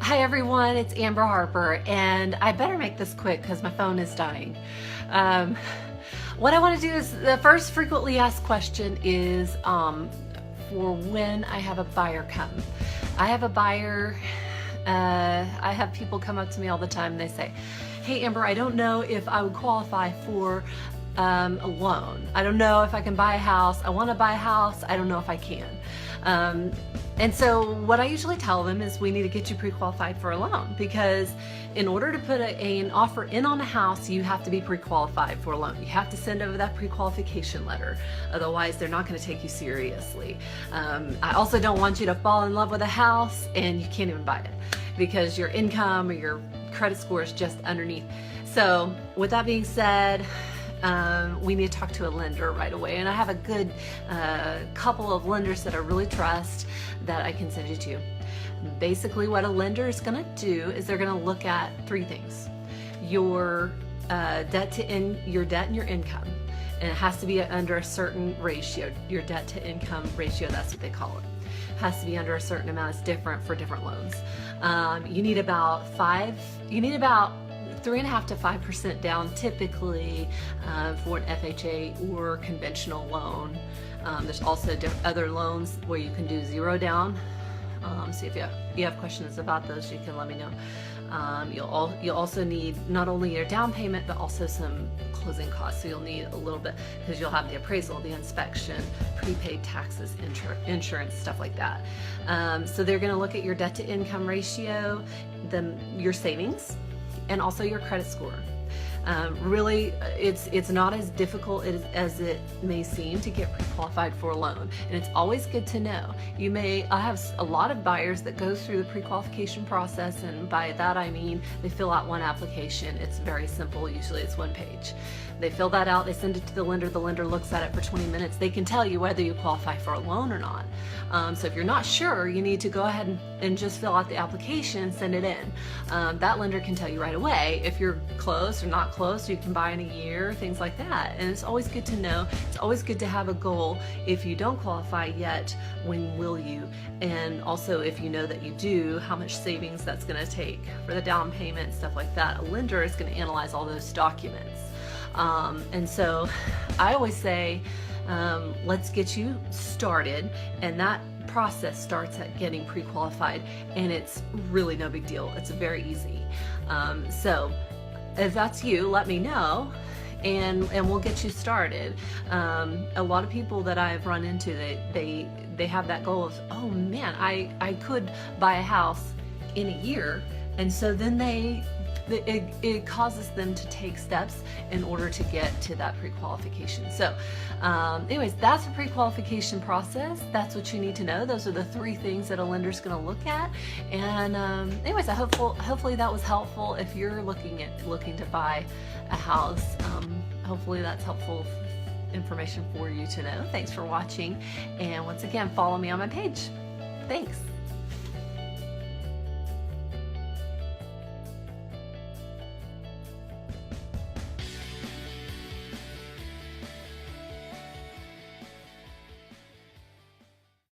Hi everyone, it's Amber Harper, and I better make this quick because my phone is dying. Um, what I want to do is, the first frequently asked question is for when I have a buyer come. I have a buyer, I have people come up to me all the time and they say, hey Amber, I don't know if I would qualify for a loan. I don't know if I can buy a house. I want to buy a house. I don't know if I can. And so what I usually tell them is we need to get you pre-qualified for a loan, because in order to put an offer in on a house, you have to be pre-qualified for a loan. You have to send over that pre-qualification letter. Otherwise, they're not going to take you seriously. I also don't want you to fall in love with a house and you can't even buy it because your income or your credit score is just underneath. So with that being said, we need to talk to a lender right away. And I have a good couple of lenders that I really trust that I can send you to. Basically, what a lender is going to do is they're going to look at three things: your debt and your income. And it has to be under a certain ratio. Your debt to income ratio, that's what they call it. Has to be under a certain amount. It's different for different loans. You need about 3.5% to 5% down typically for an FHA or conventional loan. There's also other loans where you can do zero down. So if you have questions about those, you can let me know. You'll also need not only your down payment, but also some closing costs. So you'll need a little bit, because you'll have the appraisal, the inspection, prepaid taxes, insurance, stuff like that. So they're going to look at your debt to income ratio, your savings, and also your credit score. Really, it's not as difficult as it may seem to get pre-qualified for a loan, and it's always good to know. I have a lot of buyers that go through the pre-qualification process, and by that I mean they fill out one application. It's very simple. Usually it's one page. They fill that out, they send it to the lender looks at it for 20 minutes. They can tell you whether you qualify for a loan or not. So if you're not sure, you need to go ahead and just fill out the application, send it in. That lender can tell you right away if you're close or not close, you can buy in a year, things like that. And it's always good to know. It's always good to have a goal. If you don't qualify yet, when will you? And also, if you know that you do, how much savings that's going to take for the down payment, stuff like that. A lender is going to analyze all those documents. And so I always say, let's get you started, and that process starts at getting pre-qualified, and it's really no big deal. It's very easy. So if that's you, let me know, and we'll get you started. A lot of people that I've run into, they have that goal of, oh man, I could buy a house in a year, and so then it causes them to take steps in order to get to that pre-qualification. So anyways, that's the pre-qualification process. That's what you need to know. Those are the three things that a lender's going to look at. And anyways, hopefully that was helpful. If you're looking to buy a house, hopefully that's helpful information for you to know. Thanks for watching, and once again, follow me on my page. Thanks.